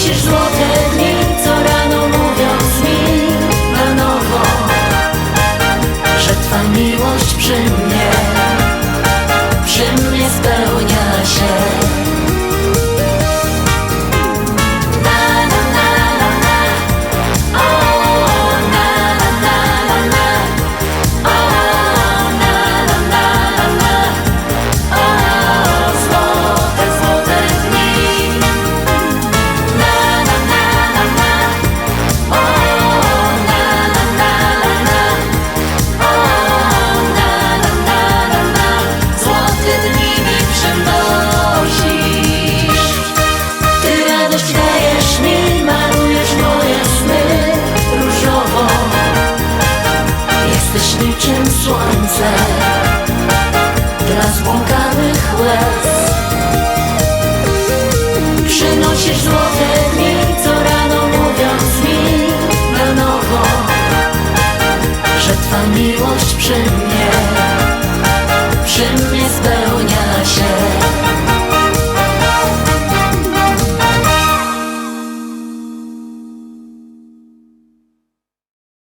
Przynosisz złote dni, co rano mówiąc mi na nowo, że Twa miłość przy mnie spełnia się. Niczym słońce dla zbłąkanych łez. Przynosisz złote dni, co rano mówiąc mi na nowo, że Twa miłość przy mnie